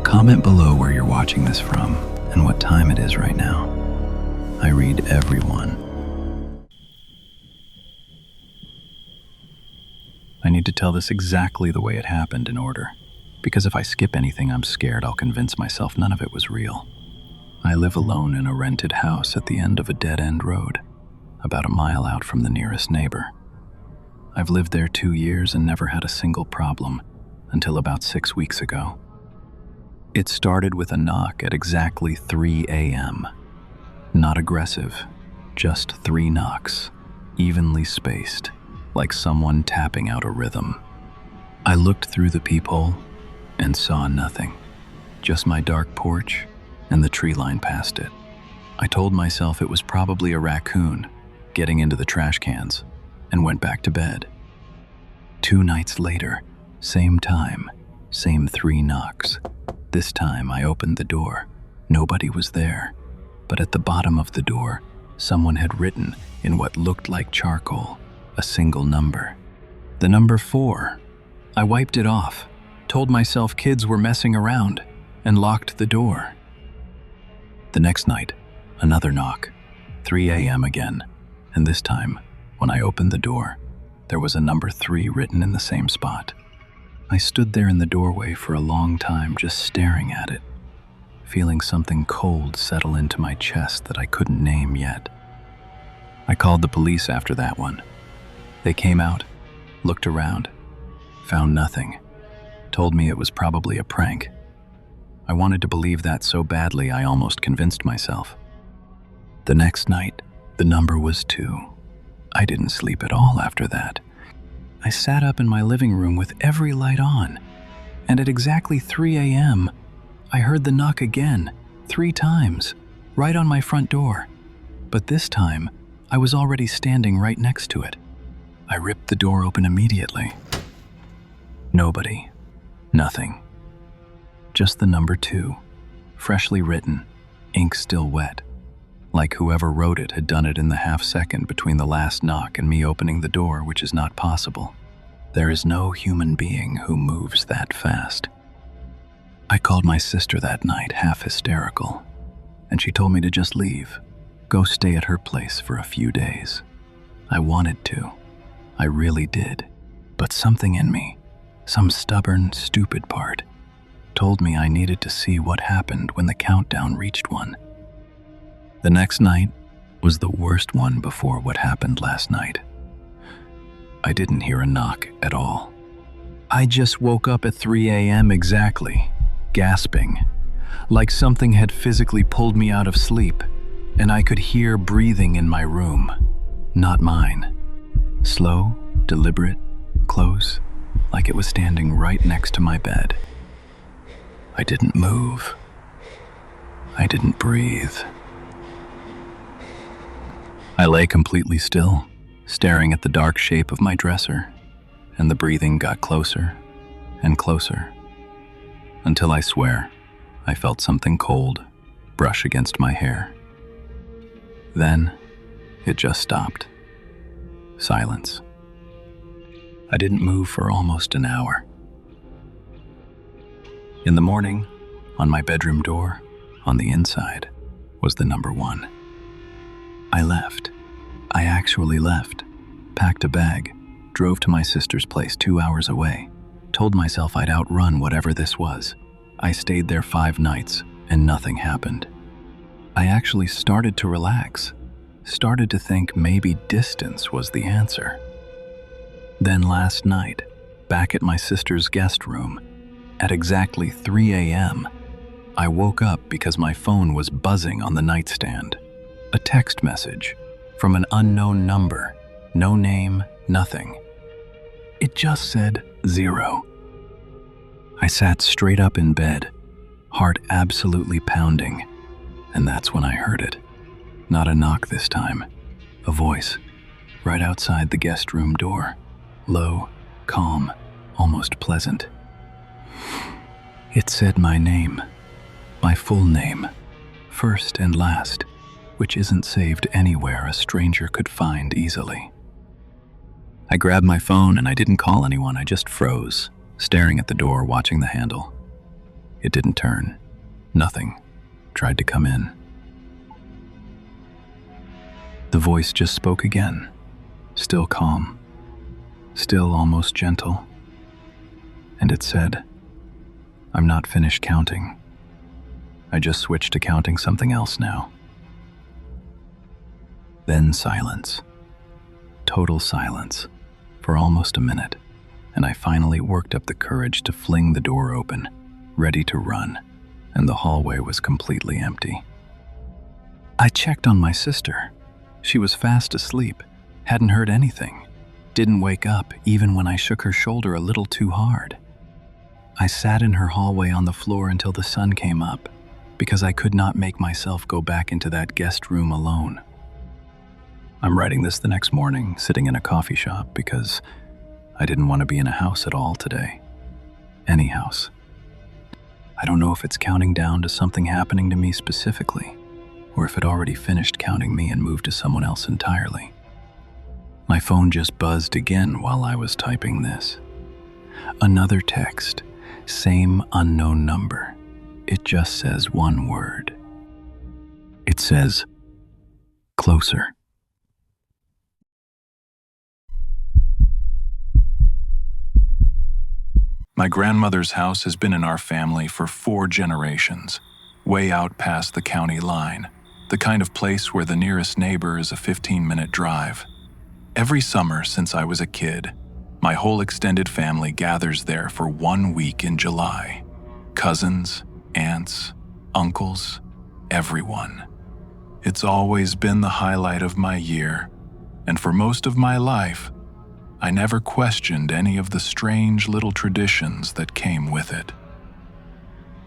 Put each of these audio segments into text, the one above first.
Comment below where you're watching this from and what time it is right now. I read everyone. I need to tell this exactly the way it happened in order, because if I skip anything, I'm scared I'll convince myself none of it was real. I live alone in a rented house at the end of a dead-end road, about a mile out from the nearest neighbor. I've lived there 2 years and never had a single problem until about 6 weeks ago. It started with a knock at exactly 3 a.m. Not aggressive, just 3 knocks, evenly spaced, like someone tapping out a rhythm. I looked through the peephole and saw nothing, just my dark porch and the tree line past it. I told myself it was probably a raccoon getting into the trash cans and went back to bed. 2 nights later, same time, same 3 knocks. This time I opened the door. Nobody was there, but at the bottom of the door, someone had written in what looked like charcoal a single number. The number 4. I wiped it off, told myself kids were messing around, and locked the door. The next night, another knock, 3 a.m. again, and this time, when I opened the door, there was a number 3 written in the same spot. I stood there in the doorway for a long time just staring at it, feeling something cold settle into my chest that I couldn't name yet. I called the police after that one. They came out, looked around, found nothing, told me it was probably a prank. I wanted to believe that so badly I almost convinced myself. The next night, the number was 2. I didn't sleep at all after that. I sat up in my living room with every light on, and at exactly 3 a.m., I heard the knock again, 3 times, right on my front door. But this time, I was already standing right next to it. I ripped the door open immediately. Nobody. Nothing. Just the number 2, freshly written, ink still wet, like whoever wrote it had done it in the half-second between the last knock and me opening the door, which is not possible. There is no human being who moves that fast. I called my sister that night, half hysterical, and she told me to just leave, go stay at her place for a few days. I wanted to. I really did. But something in me, some stubborn, stupid part, told me I needed to see what happened when the countdown reached 1. The next night was the worst one before what happened last night. I didn't hear a knock at all. I just woke up at 3 a.m. exactly, gasping, like something had physically pulled me out of sleep, and I could hear breathing in my room, not mine. Slow, deliberate, close, like it was standing right next to my bed. I didn't move. I didn't breathe. I lay completely still, staring at the dark shape of my dresser, and the breathing got closer and closer, until I swear I felt something cold brush against my hair. Then it just stopped. Silence. I didn't move for almost an hour. In the morning, on my bedroom door, on the inside, was the number 1. I left. I actually left. Packed a bag, drove to my sister's place 2 hours away, told myself I'd outrun whatever this was. I stayed there 5 nights, and nothing happened. I actually started to relax, started to think maybe distance was the answer. Then last night, back at my sister's guest room, at exactly 3 a.m., I woke up because my phone was buzzing on the nightstand. A text message from an unknown number, no name, nothing. It just said 0. I sat straight up in bed, heart absolutely pounding, and that's when I heard it. Not a knock this time, a voice, right outside the guest room door, low, calm, almost pleasant. It said my name, my full name, first and last, which isn't saved anywhere a stranger could find easily. I grabbed my phone and I didn't call anyone, I just froze, staring at the door, watching the handle. It didn't turn. Nothing tried to come in. The voice just spoke again, still calm, still almost gentle. And it said, "I'm not finished counting. I just switched to counting something else now." Then silence. Total silence for almost a minute, and I finally worked up the courage to fling the door open, ready to run, and the hallway was completely empty. I checked on my sister. She was fast asleep, hadn't heard anything, didn't wake up even when I shook her shoulder a little too hard. I sat in her hallway on the floor until the sun came up, because I could not make myself go back into that guest room alone. I'm writing this the next morning, sitting in a coffee shop, because I didn't want to be in a house at all today. Any house. I don't know if it's counting down to something happening to me specifically, or if it already finished counting me and moved to someone else entirely. My phone just buzzed again while I was typing this. Another text, same unknown number. It just says one word. It says, "Closer." My grandmother's house has been in our family for 4 generations, way out past the county line, the kind of place where the nearest neighbor is a 15-minute drive. Every summer since I was a kid, my whole extended family gathers there for 1 week in July. Cousins, aunts, uncles, everyone. It's always been the highlight of my year, and for most of my life, I never questioned any of the strange little traditions that came with it.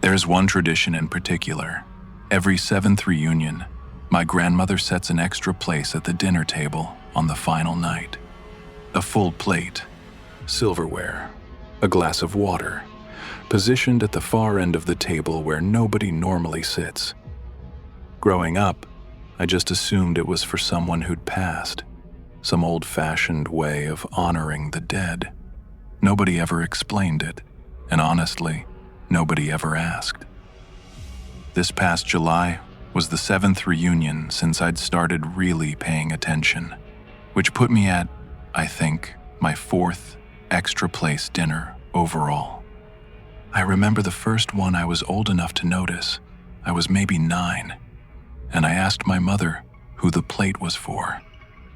There's one tradition in particular. Every 7th reunion, my grandmother sets an extra place at the dinner table on the final night. A full plate, silverware, a glass of water, positioned at the far end of the table where nobody normally sits. Growing up, I just assumed it was for someone who'd passed. Some old-fashioned way of honoring the dead. Nobody ever explained it, and honestly, nobody ever asked. This past July was the 7th reunion since I'd started really paying attention, which put me at, I think, my 4th extra place dinner overall. I remember the first one I was old enough to notice. I was maybe 9, and I asked my mother who the plate was for.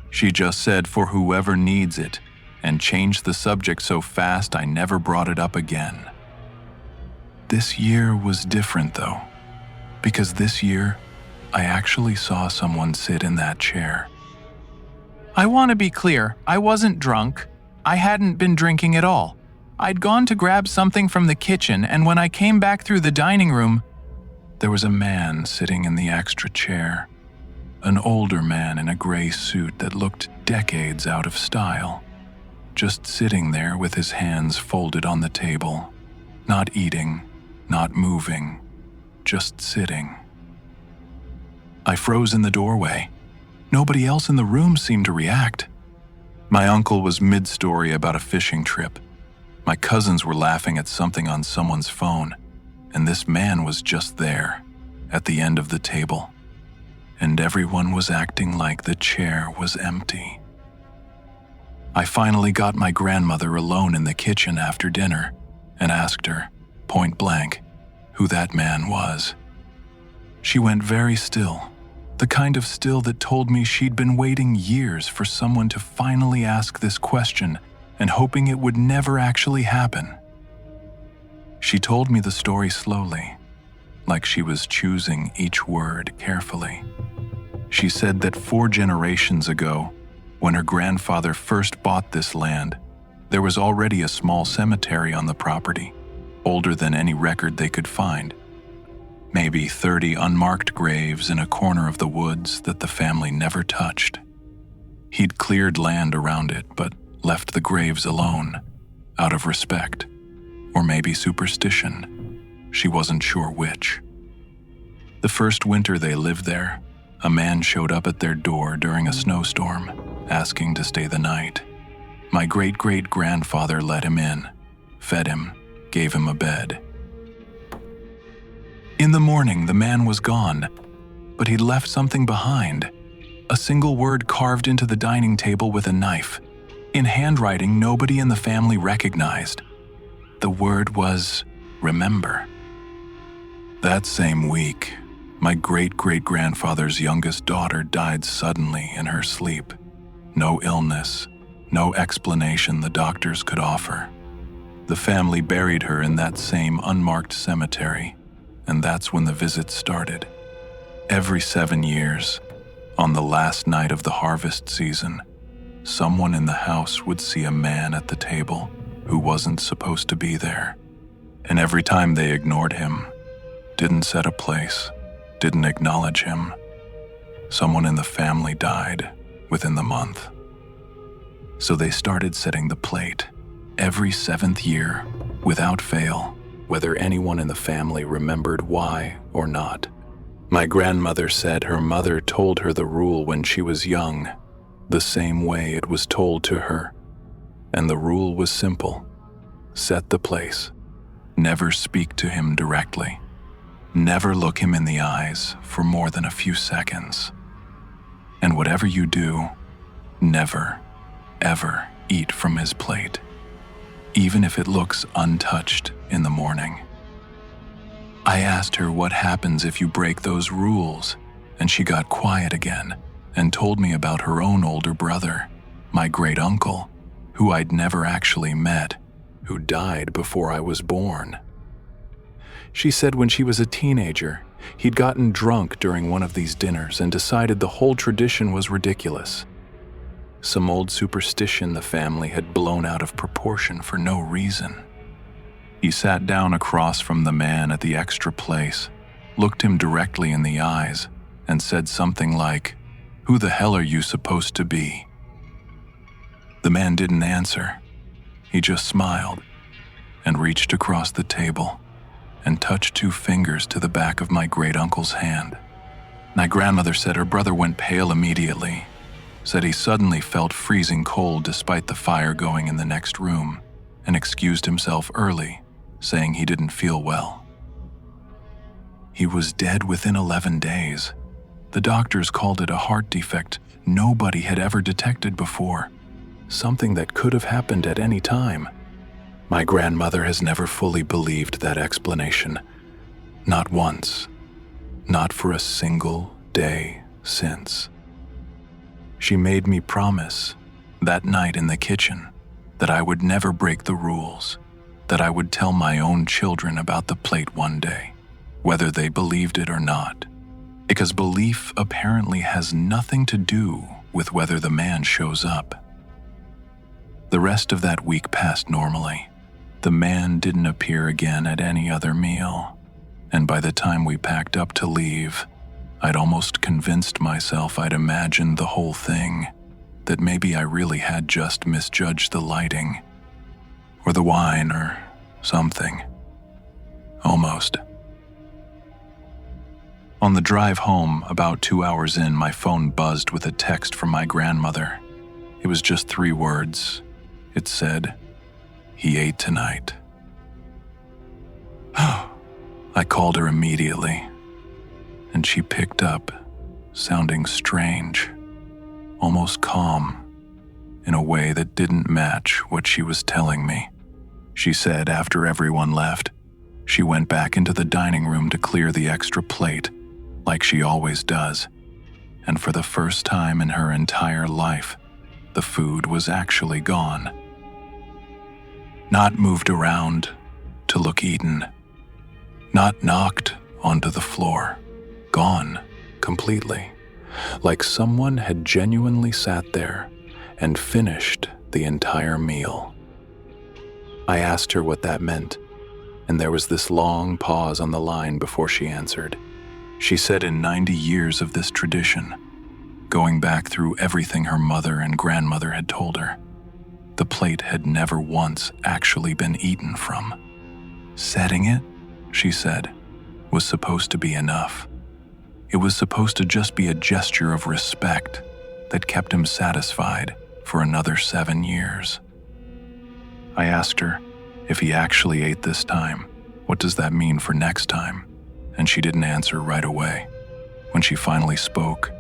She just said, "For whoever needs it," and changed the subject so fast I never brought it up again. This year was different though, because this year I actually saw someone sit in that chair. I want to be clear, I wasn't drunk. I hadn't been drinking at all. I'd gone to grab something from the kitchen, and when I came back through the dining room, there was a man sitting in the extra chair. An older man in a gray suit that looked decades out of style, just sitting there with his hands folded on the table, not eating, not moving, just sitting. I froze in the doorway. Nobody else in the room seemed to react. My uncle was mid-story about a fishing trip. My cousins were laughing at something on someone's phone, and this man was just there, at the end of the table. And everyone was acting like the chair was empty. I finally got my grandmother alone in the kitchen after dinner and asked her, point blank, who that man was. She went very still, the kind of still that told me she'd been waiting years for someone to finally ask this question and hoping it would never actually happen. She told me the story slowly, like she was choosing each word carefully. She said that 4 generations ago, when her grandfather first bought this land, there was already a small cemetery on the property, older than any record they could find. Maybe 30 unmarked graves in a corner of the woods that the family never touched. He'd cleared land around it, but left the graves alone, out of respect, or maybe superstition. She wasn't sure which. The first winter they lived there, a man showed up at their door during a snowstorm, asking to stay the night. My great-great-grandfather let him in, fed him, gave him a bed. In the morning, the man was gone, but he'd left something behind. A single word carved into the dining table with a knife, in handwriting nobody in the family recognized. The word was, "Remember." That same week, my great-great-grandfather's youngest daughter died suddenly in her sleep. No illness, no explanation the doctors could offer. The family buried her in that same unmarked cemetery, and that's when the visits started. Every 7 years, on the last night of the harvest season, someone in the house would see a man at the table who wasn't supposed to be there. And every time they ignored him, didn't set a place, didn't acknowledge him, someone in the family died within the month. So they started setting the plate every 7th year, without fail, whether anyone in the family remembered why or not. My grandmother said her mother told her the rule when she was young, the same way it was told to her. And the rule was simple: set the place. Never speak to him directly. Never look him in the eyes for more than a few seconds. And whatever you do, never, ever eat from his plate, even if it looks untouched in the morning. I asked her what happens if you break those rules, and she got quiet again and told me about her own older brother, my great-uncle, who I'd never actually met, who died before I was born. She said when she was a teenager, he'd gotten drunk during one of these dinners and decided the whole tradition was ridiculous. Some old superstition the family had blown out of proportion for no reason. He sat down across from the man at the extra place, looked him directly in the eyes, and said something like, "Who the hell are you supposed to be?" The man didn't answer. He just smiled and reached across the table and touched 2 fingers to the back of my great-uncle's hand. My grandmother said her brother went pale immediately, said he suddenly felt freezing cold despite the fire going in the next room, and excused himself early, saying he didn't feel well. He was dead within 11 days. The doctors called it a heart defect nobody had ever detected before, something that could have happened at any time. My grandmother has never fully believed that explanation. Not once. Not for a single day since. She made me promise, that night in the kitchen, that I would never break the rules, that I would tell my own children about the plate one day, whether they believed it or not. Because belief apparently has nothing to do with whether the man shows up. The rest of that week passed normally. The man didn't appear again at any other meal, and by the time we packed up to leave, I'd almost convinced myself I'd imagined the whole thing, that maybe I really had just misjudged the lighting, or the wine, or something. Almost. On the drive home, about 2 hours in, my phone buzzed with a text from my grandmother. It was just 3 words. It said, "He ate tonight." I called her immediately, and she picked up, sounding strange, almost calm, in a way that didn't match what she was telling me. She said after everyone left, she went back into the dining room to clear the extra plate, like she always does, and for the first time in her entire life, the food was actually gone. Not moved around to look eaten, not knocked onto the floor, gone completely, like someone had genuinely sat there and finished the entire meal. I asked her what that meant, and there was this long pause on the line before she answered. She said in 90 years of this tradition, going back through everything her mother and grandmother had told her, the plate had never once actually been eaten from. Setting it, she said, was supposed to be enough. It was supposed to just be a gesture of respect that kept him satisfied for another 7 years. I asked her, if he actually ate this time, what does that mean for next time? and she didn't answer right away. When she finally spoke,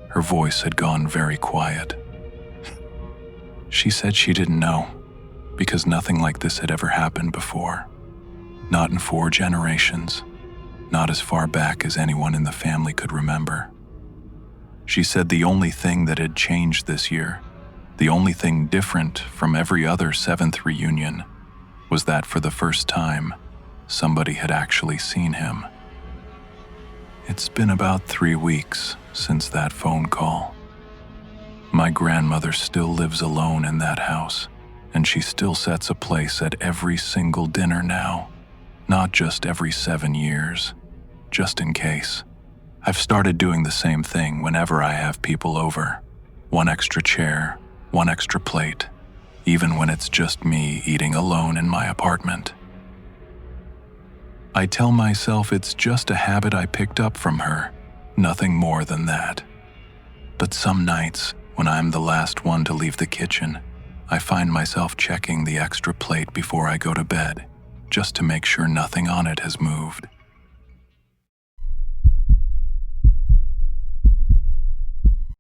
her voice had gone very quiet. She said she didn't know, because nothing like this had ever happened before. Not in 4 generations, not as far back as anyone in the family could remember. She said the only thing that had changed this year, the only thing different from every other 7th reunion, was that for the first time, somebody had actually seen him. It's been about 3 weeks since that phone call. My grandmother still lives alone in that house, and she still sets a place at every single dinner now, not just every 7 years, just in case. I've started doing the same thing whenever I have people over. 1 extra chair, 1 extra plate, even when it's just me eating alone in my apartment. I tell myself it's just a habit I picked up from her, nothing more than that. But some nights, when I'm the last one to leave the kitchen, I find myself checking the extra plate before I go to bed, just to make sure nothing on it has moved.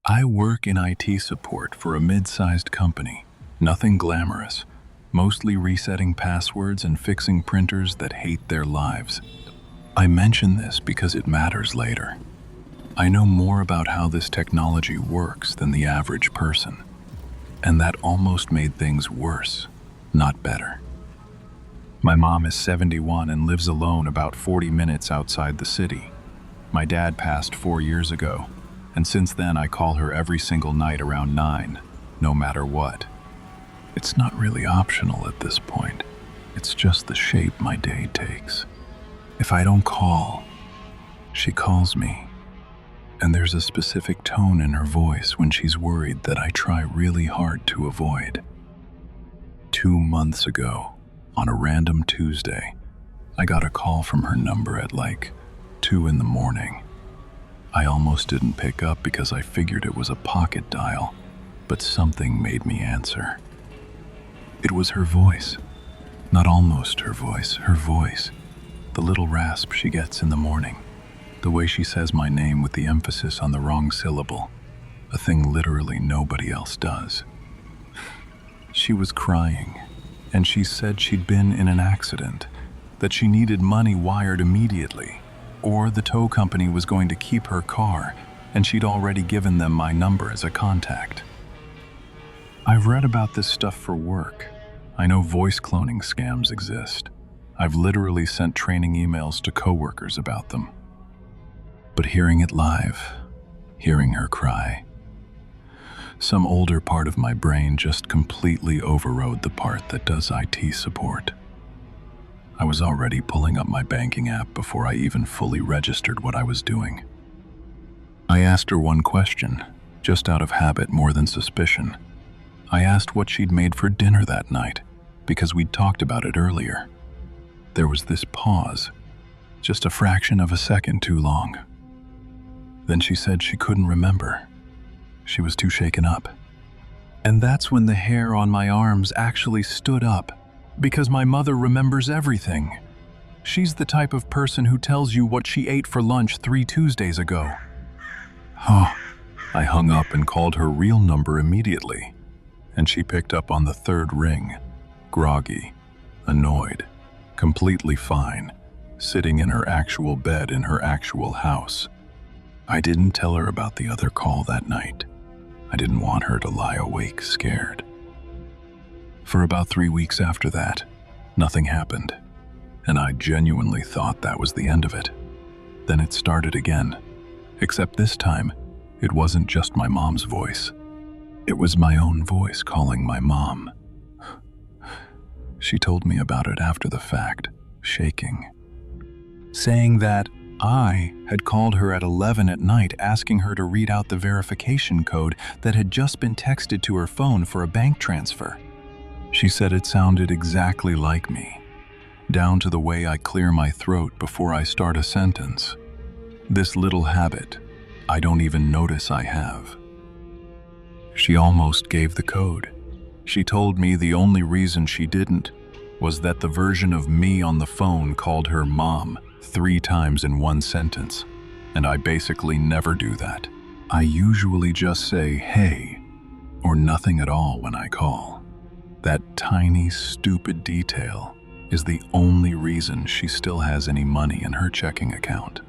I work in IT support for a mid-sized company. Nothing glamorous, mostly resetting passwords and fixing printers that hate their lives. I mention this because it matters later. I know more about how this technology works than the average person, and that almost made things worse, not better. My mom is 71 and lives alone about 40 minutes outside the city. My dad passed 4 years ago, and since then I call her every single night around 9, no matter what. It's not really optional at this point. It's just the shape my day takes. If I don't call, she calls me. And there's a specific tone in her voice when she's worried that I try really hard to avoid. 2 months ago, on a random Tuesday, I got a call from her number at like 2 in the morning. I almost didn't pick up because I figured it was a pocket dial, but something made me answer. It was her voice. Not almost her voice, her voice. The little rasp she gets in the morning. The way she says my name with the emphasis on the wrong syllable. A thing literally nobody else does. She was crying, and she said she'd been in an accident, that she needed money wired immediately, or the tow company was going to keep her car, and she'd already given them my number as a contact. I've read about this stuff for work. I know voice cloning scams exist. I've literally sent training emails to coworkers about them. But hearing it live, hearing her cry, some older part of my brain just completely overrode the part that does IT support. I was already pulling up my banking app before I even fully registered what I was doing. I asked her one question, just out of habit more than suspicion. I asked what she'd made for dinner that night, because we'd talked about it earlier. There was this pause, just a fraction of a second too long. Then she said she couldn't remember. She was too shaken up. And that's when the hair on my arms actually stood up, because my mother remembers everything. She's the type of person who tells you what she ate for lunch 3 Tuesdays ago. I hung up and called her real number immediately, and she picked up on the 3rd ring, groggy, annoyed, completely fine, sitting in her actual bed in her actual house. I didn't tell her about the other call that night. I didn't want her to lie awake scared. For about 3 weeks after that, nothing happened, and I genuinely thought that was the end of it. Then it started again, except this time, it wasn't just my mom's voice. It was my own voice calling my mom. She told me about it after the fact, shaking, saying that I had called her at 11 at night asking her to read out the verification code that had just been texted to her phone for a bank transfer. She said it sounded exactly like me, down to the way I clear my throat before I start a sentence. This little habit I don't even notice I have. She almost gave the code. She told me the only reason she didn't was that the version of me on the phone called her mom 3 times in one sentence, and I basically never do that. I usually just say, "Hey," or nothing at all when I call. That tiny, stupid detail is the only reason she still has any money in her checking account.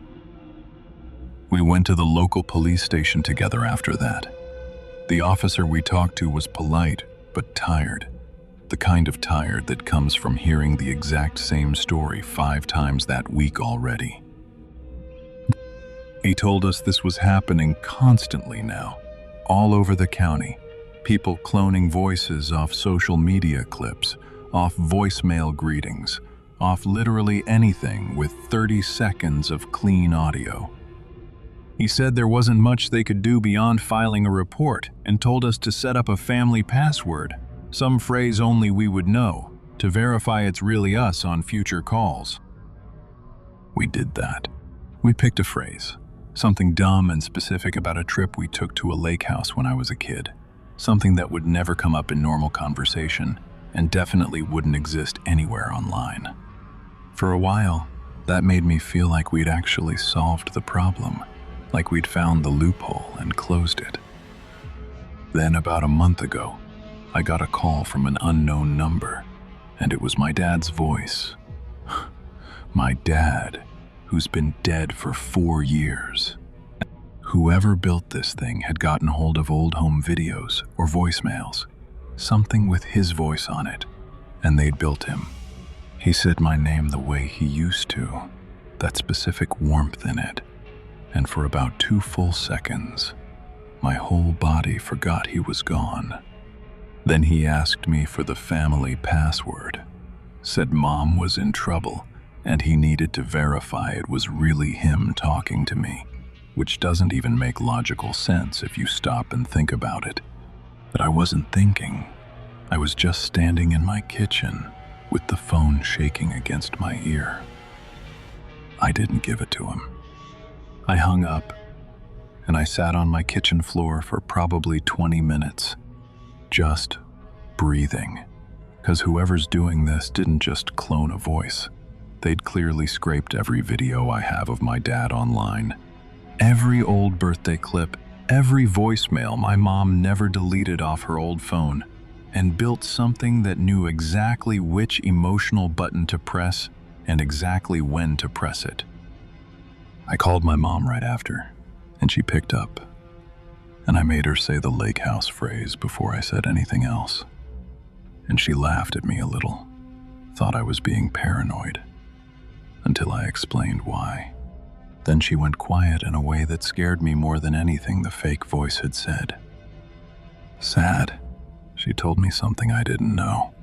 We went to the local police station together after that. The officer we talked to was polite, but tired. The kind of tired that comes from hearing the exact same story 5 times that week already. He told us this was happening constantly now, all over the county. People cloning voices off social media clips, off voicemail greetings, off literally anything with 30 seconds of clean audio. He said there wasn't much they could do beyond filing a report and told us to set up a family password, some phrase only we would know, to verify it's really us on future calls. We did that. We picked a phrase, something dumb and specific about a trip we took to a lake house when I was a kid, something that would never come up in normal conversation and definitely wouldn't exist anywhere online. For a while, that made me feel like we'd actually solved the problem, like we'd found the loophole and closed it. Then about a month ago, I got a call from an unknown number, and it was my dad's voice. My dad, who's been dead for 4 years. Whoever built this thing had gotten hold of old home videos or voicemails, something with his voice on it, and they'd built him. He said my name the way he used to, that specific warmth in it, and for about 2 full seconds, my whole body forgot he was gone. Then he asked me for the family password, said Mom was in trouble, and he needed to verify it was really him talking to me, which doesn't even make logical sense if you stop and think about it. But I wasn't thinking. I was just standing in my kitchen with the phone shaking against my ear. I didn't give it to him. I hung up, and I sat on my kitchen floor for probably 20 minutes, just breathing, because whoever's doing this didn't just clone a voice. They'd clearly scraped every video I have of my dad online, every old birthday clip, every voicemail my mom never deleted off her old phone, and built something that knew exactly which emotional button to press and exactly when to press it. I called my mom right after, and she picked up, and I made her say the lake house phrase before I said anything else. And she laughed at me a little, thought I was being paranoid, until I explained why. Then she went quiet in a way that scared me more than anything the fake voice had said. Sad, she told me something I didn't know.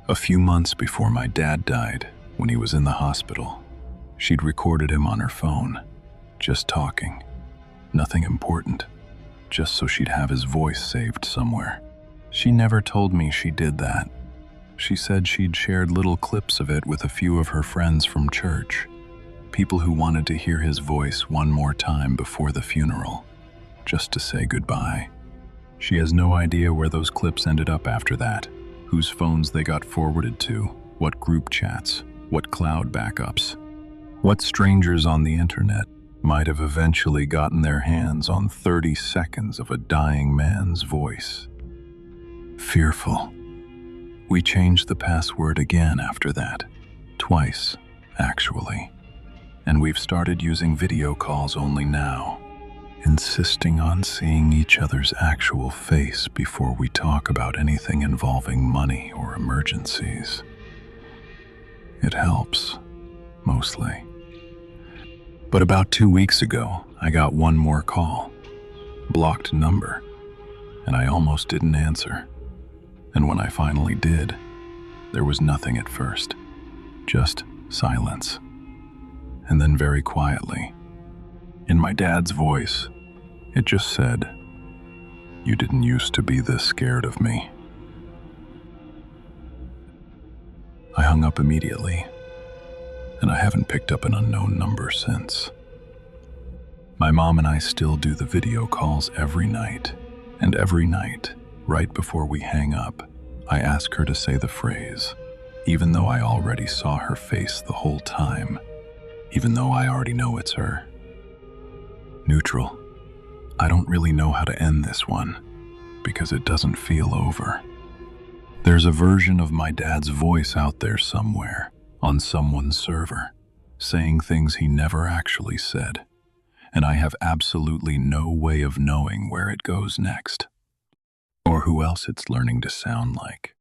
A few months before my dad died, when he was in the hospital, she'd recorded him on her phone, just talking. Nothing important, just so she'd have his voice saved somewhere. She never told me she did that. She said she'd shared little clips of it with a few of her friends from church, people who wanted to hear his voice one more time before the funeral, just to say goodbye. She has no idea where those clips ended up after that, whose phones they got forwarded to, what group chats, what cloud backups, what strangers on the internet might have eventually gotten their hands on 30 seconds of a dying man's voice. Fearful. We changed the password again after that, twice, actually. And we've started using video calls only now, insisting on seeing each other's actual face before we talk about anything involving money or emergencies. It helps, mostly. But about 2 weeks ago, I got one more call, blocked number, and I almost didn't answer. And when I finally did, there was nothing at first, just silence. And then very quietly, in my dad's voice, it just said, "You didn't used to be this scared of me." I hung up immediately, and I haven't picked up an unknown number since. My mom and I still do the video calls every night, and every night, right before we hang up, I ask her to say the phrase, even though I already saw her face the whole time. even though I already know it's her. Neutral. I don't really know how to end this one, because it doesn't feel over. There's a version of my dad's voice out there somewhere, on someone's server, saying things he never actually said, and I have absolutely no way of knowing where it goes next, or who else it's learning to sound like.